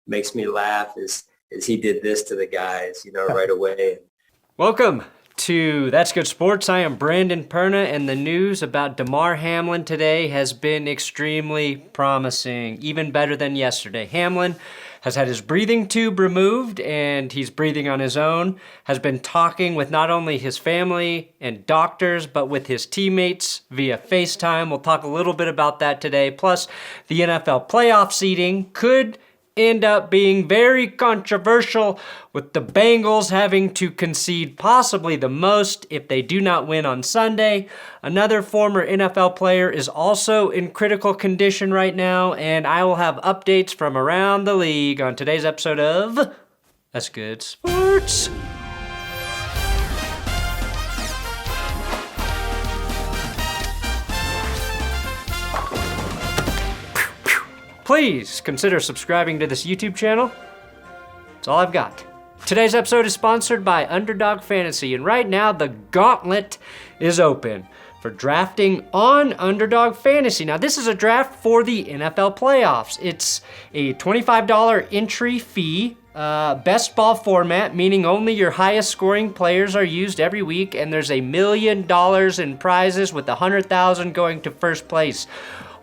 makes me laugh is he did this to the guys, right away. Welcome to That's Good Sports. I am Brandon Perna, and the news about Damar Hamlin today has been extremely promising, even better than yesterday. Hamlin has had his breathing tube removed, and he's breathing on his own, has been talking with not only his family and doctors, but with his teammates via FaceTime. We'll talk a little bit about that today. Plus, the NFL playoff seeding could end up being very controversial, with the Bengals having to concede possibly the most if they do not win on Sunday. Another former NFL player is also in critical condition right now, and I will have updates from around the league on today's episode of That's Good Sports. Please consider subscribing to this YouTube channel. That's all I've got. Today's episode is sponsored by Underdog Fantasy, and right now the gauntlet is open for drafting on Underdog Fantasy. Now, this is a draft for the NFL playoffs. It's a $25 entry fee, best ball format, meaning only your highest scoring players are used every week, and there's $1 million in prizes with $100,000 going to first place.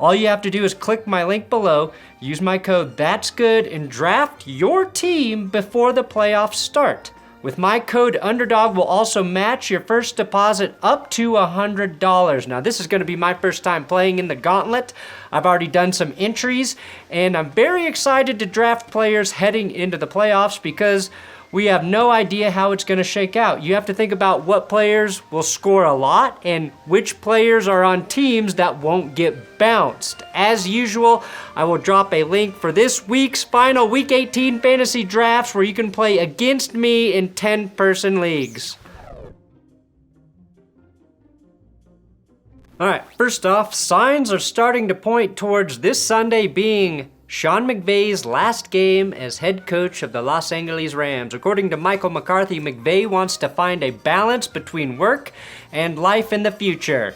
All you have to do is click my link below, use my code THATSGOOD, and draft your team before the playoffs start. With my code UNDERDOG, we'll also match your first deposit up to $100. Now, this is going to be my first time playing in the gauntlet. I've already done some entries, and I'm very excited to draft players heading into the playoffs because we have no idea how it's going to shake out. You have to think about what players will score a lot and which players are on teams that won't get bounced. As usual, I will drop a link for this week's final Week 18 fantasy drafts where you can play against me in 10-person leagues. All right, first off, signs are starting to point towards this Sunday being Sean McVay's last game as head coach of the Los Angeles Rams. According to Michael McCarthy, McVay wants to find a balance between work and life in the future.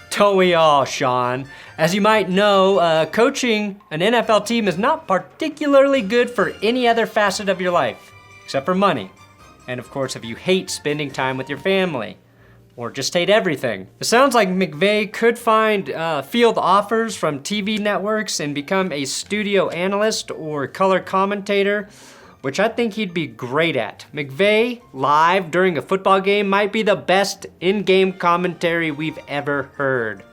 Don't we all, Sean? As you might know, coaching an NFL team is not particularly good for any other facet of your life, except for money. And of course, if you hate spending time with your family, or just hate everything. It sounds like McVay could find field offers from TV networks and become a studio analyst or color commentator, which I think he'd be great at. McVay, live during a football game, might be the best in-game commentary we've ever heard.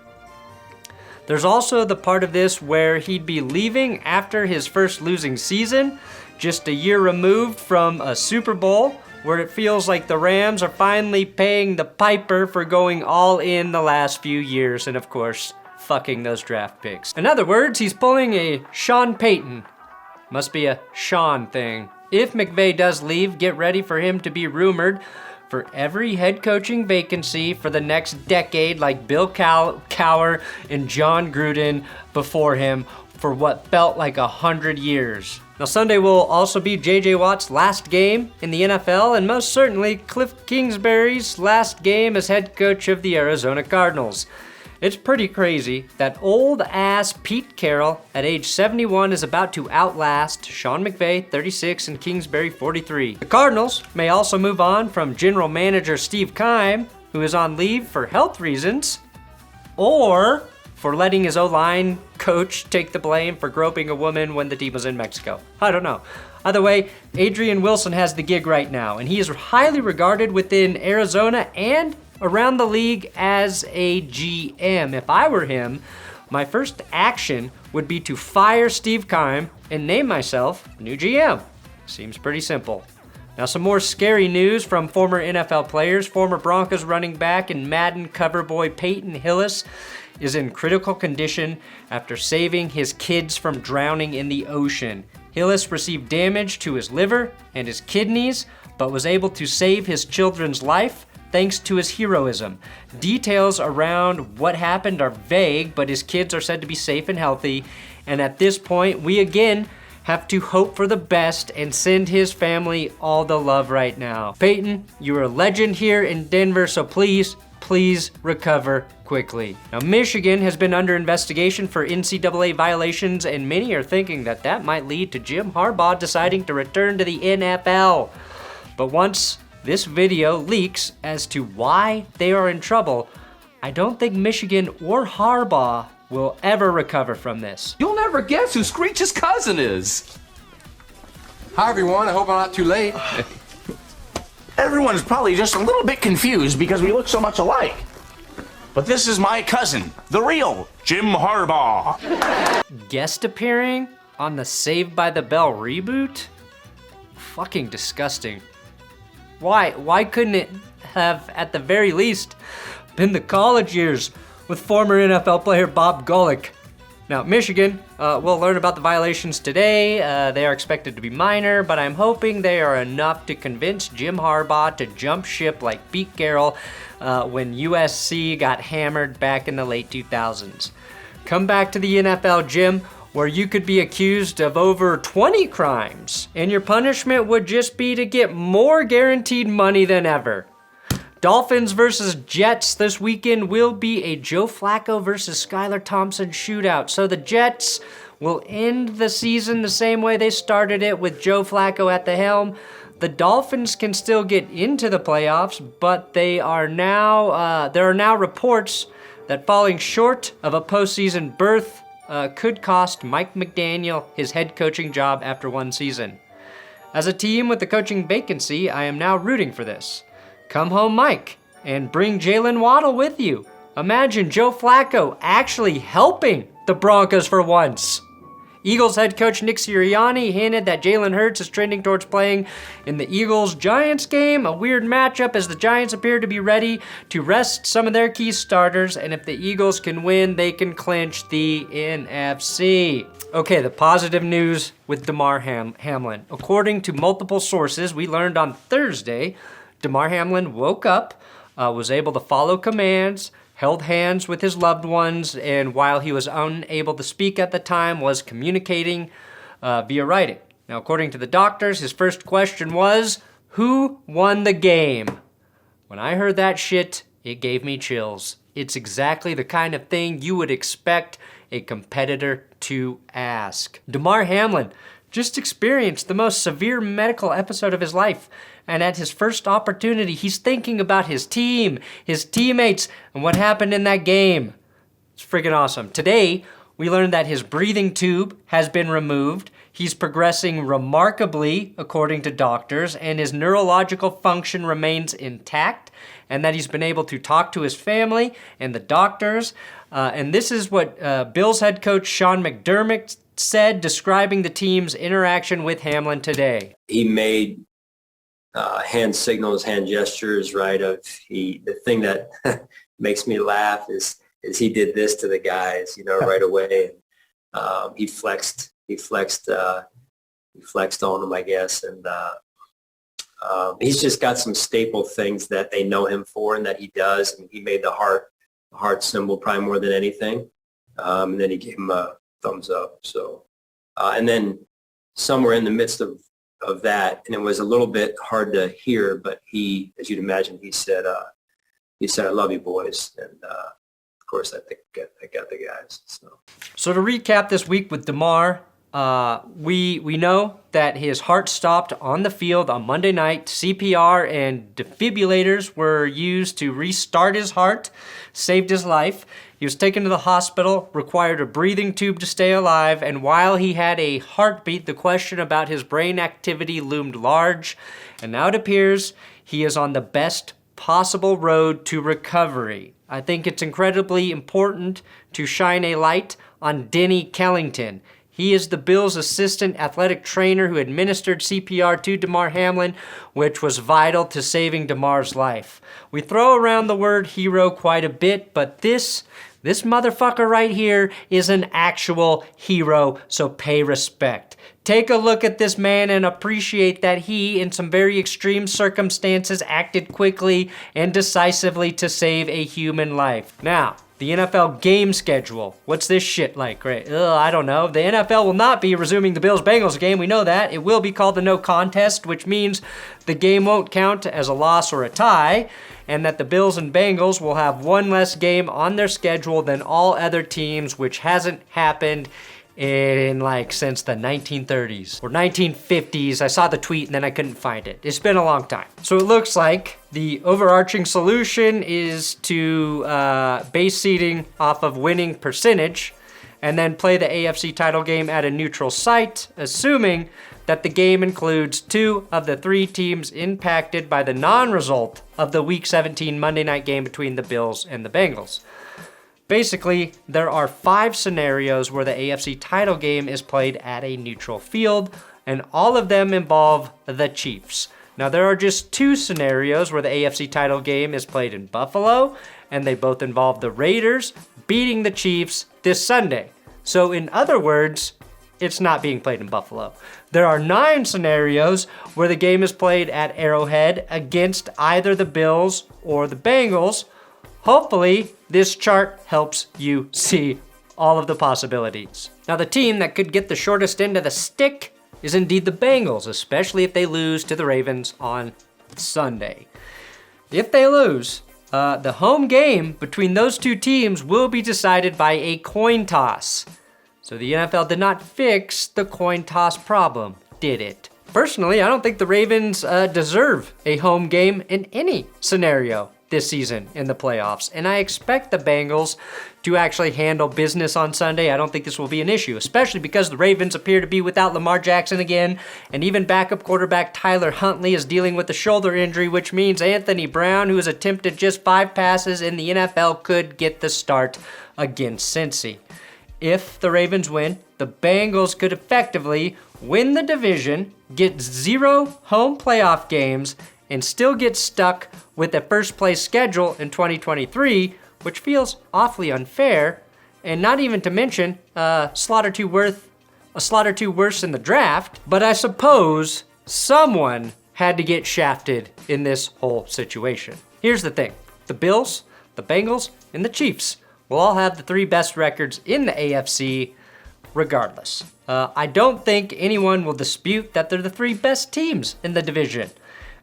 There's also the part of this where he'd be leaving after his first losing season, just a year removed from a Super Bowl, where it feels like the Rams are finally paying the piper for going all in the last few years and, of course, fucking those draft picks. In other words, he's pulling a Sean Payton. Must be a Sean thing. If McVay does leave, get ready for him to be rumored for every head coaching vacancy for the next decade, like Bill Cowher and John Gruden before him for what felt like 100 years. Now, Sunday will also be J.J. Watt's last game in the NFL, and most certainly Cliff Kingsbury's last game as head coach of the Arizona Cardinals. It's pretty crazy that old-ass Pete Carroll at age 71 is about to outlast Sean McVay, 36, and Kingsbury, 43. The Cardinals may also move on from general manager Steve Keim, who is on leave for health reasons, or for letting his O-line coach take the blame for groping a woman when the team was in Mexico. I don't know. Either way, Adrian Wilson has the gig right now, and he is highly regarded within Arizona and around the league as a GM. If I were him, my first action would be to fire Steve Keim and name myself new GM. Seems pretty simple. Now, some more scary news from former NFL players. Former Broncos running back and Madden cover boy Peyton Hillis is in critical condition after saving his kids from drowning in the ocean. Hillis received damage to his liver and his kidneys, but was able to save his children's life thanks to his heroism. Details around what happened are vague, but his kids are said to be safe and healthy. And at this point, we again have to hope for the best and send his family all the love right now. Peyton, you're a legend here in Denver, so please please recover quickly. Now, Michigan has been under investigation for NCAA violations, and many are thinking that that might lead to Jim Harbaugh deciding to return to the NFL. But once this video leaks as to why they are in trouble, I don't think Michigan or Harbaugh will ever recover from this. You'll never guess who Screech's cousin is. Hi, everyone. I hope I'm not too late. Everyone's probably just a little bit confused because we look so much alike. But this is my cousin, the real Jim Harbaugh. Guest appearing on the Saved by the Bell reboot? Fucking disgusting. Why couldn't it have, at the very least, been the college years with former NFL player Bob Golick? Now, Michigan, we'll learn about the violations today. They are expected to be minor, but I'm hoping they are enough to convince Jim Harbaugh to jump ship like Pete Carroll when USC got hammered back in the late 2000s. Come back to the NFL, Jim, where you could be accused of over 20 crimes, and your punishment would just be to get more guaranteed money than ever. Dolphins versus Jets this weekend will be a Joe Flacco versus Skylar Thompson shootout. So the Jets will end the season the same way they started it, with Joe Flacco at the helm. The Dolphins can still get into the playoffs, but there are now reports that falling short of a postseason berth could cost Mike McDaniel his head coaching job after one season. As a team with the coaching vacancy, I am now rooting for this. Come home, Mike, and bring Jalen Waddle with you. Imagine Joe Flacco actually helping the Broncos for once. Eagles head coach Nick Sirianni hinted that Jalen Hurts is trending towards playing in the Eagles-Giants game, a weird matchup as the Giants appear to be ready to rest some of their key starters, and if the Eagles can win, they can clinch the NFC. Okay, the positive news with Damar Hamlin. According to multiple sources, we learned on Thursday, Damar Hamlin woke up, was able to follow commands, held hands with his loved ones, and while he was unable to speak at the time, was communicating via writing. Now, according to the doctors, his first question was, who won the game? When I heard that shit, it gave me chills. It's exactly the kind of thing you would expect a competitor to ask. Damar Hamlin just experienced the most severe medical episode of his life. And at his first opportunity, he's thinking about his team, his teammates, and what happened in that game. It's freaking awesome. Today, we learned that his breathing tube has been removed. He's progressing remarkably, according to doctors, and his neurological function remains intact, and that he's been able to talk to his family and the doctors. And this is what Bills head coach Sean McDermott said, describing the team's interaction with Hamlin today. He made hand signals, hand gestures, right? The thing that makes me laugh is he did this to the guys, right away. And, he flexed on them, I guess. And he's just got some staple things that they know him for and that he does. I mean, he made the heart symbol probably more than anything. And then he gave him a thumbs up. So, and then somewhere in the midst of that, and it was a little bit hard to hear, but he, as you'd imagine, he said, I love you, boys. And of course, I think I got the guys. So to recap this week with Damar, we know that his heart stopped on the field on Monday night. CPR and defibrillators were used to restart his heart, saved his life. He was taken to the hospital, required a breathing tube to stay alive, and while he had a heartbeat, the question about his brain activity loomed large, and now it appears he is on the best possible road to recovery. I think it's incredibly important to shine a light on Denny Kellington. He is the Bills' assistant athletic trainer who administered CPR to Damar Hamlin, which was vital to saving Damar's life. We throw around the word hero quite a bit, but this motherfucker right here is an actual hero, so pay respect. Take a look at this man and appreciate that he, in some very extreme circumstances, acted quickly and decisively to save a human life. Now, The NFL game schedule. What's this shit like, right? I don't know. The NFL will not be resuming the Bills-Bengals game. We know that. It will be called the no contest, which means the game won't count as a loss or a tie, and that the Bills and Bengals will have one less game on their schedule than all other teams, which hasn't happened in since the 1930s or 1950s. I saw the tweet and then I couldn't find it. It's been a long time. So it looks like the overarching solution is to base seeding off of winning percentage and then play the AFC title game at a neutral site, assuming that the game includes 2 of the 3 teams impacted by the non-result of the Week 17 Monday night game between the Bills and the Bengals. Basically, there are 5 scenarios where the AFC title game is played at a neutral field, and all of them involve the Chiefs. Now, there are just 2 scenarios where the AFC title game is played in Buffalo, and they both involve the Raiders beating the Chiefs this Sunday. So, in other words, it's not being played in Buffalo. There are 9 scenarios where the game is played at Arrowhead against either the Bills or the Bengals. Hopefully, this chart helps you see all of the possibilities. Now, the team that could get the shortest end of the stick is indeed the Bengals, especially if they lose to the Ravens on Sunday. If they lose, the home game between those 2 teams will be decided by a coin toss. So the NFL did not fix the coin toss problem, did it? Personally, I don't think the Ravens deserve a home game in any scenario this season in the playoffs, and I expect the Bengals to actually handle business on Sunday. I don't think this will be an issue, especially because the Ravens appear to be without Lamar Jackson again, and even backup quarterback Tyler Huntley is dealing with a shoulder injury, which means Anthony Brown, who has attempted just 5 passes in the NFL, could get the start against Cincy. If the Ravens win, the Bengals could effectively win the division, get 0 home playoff games, and still get stuck with a first place schedule in 2023, which feels awfully unfair, and not even to mention a slot or two worse in the draft. But I suppose someone had to get shafted in this whole situation. Here's the thing. The Bills, the Bengals, and the Chiefs will all have the 3 best records in the AFC regardless. I don't think anyone will dispute that they're the 3 best teams in the division.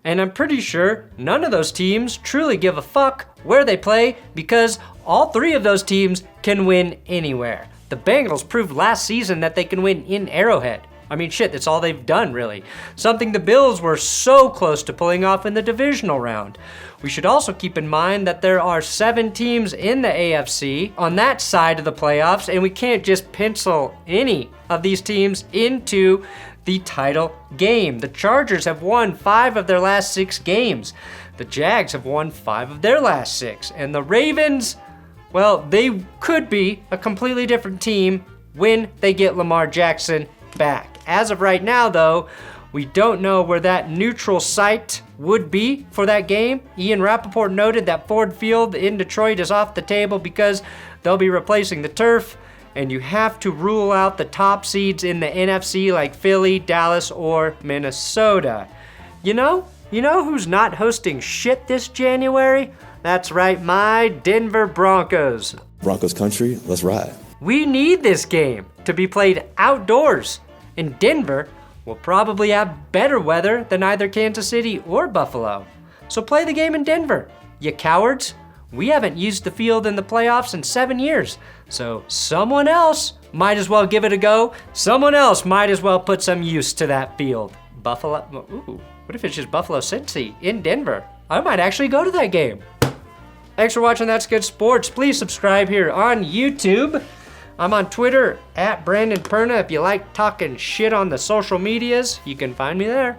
And I'm pretty sure none of those teams truly give a fuck where they play because all 3 of those teams can win anywhere. The Bengals proved last season that they can win in Arrowhead. I mean, shit, that's all they've done, really. Something the Bills were so close to pulling off in the divisional round. We should also keep in mind that there are 7 teams in the AFC on that side of the playoffs, and we can't just pencil any of these teams into the title game. The Chargers have won 5 of their last 6 games. The Jags have won 5 of their last 6. And the Ravens, well, they could be a completely different team when they get Lamar Jackson back. As of right now, though, we don't know where that neutral site would be for that game. Ian Rappaport noted that Ford Field in Detroit is off the table because they'll be replacing the turf, and you have to rule out the top seeds in the NFC like Philly, Dallas, or Minnesota. You know who's not hosting shit this January? That's right, my Denver Broncos. Broncos country, let's ride. We need this game to be played outdoors. In Denver, we'll probably have better weather than either Kansas City or Buffalo. So play the game in Denver, you cowards. We haven't used the field in the playoffs in 7 years, so someone else might as well give it a go. Someone else might as well put some use to that field. Buffalo, ooh, what if it's just Buffalo Cincy in Denver? I might actually go to that game. Thanks for watching That's Good Sports. Please subscribe here on YouTube. I'm on Twitter at Brandon Perna. If you like talking shit on the social medias, you can find me there.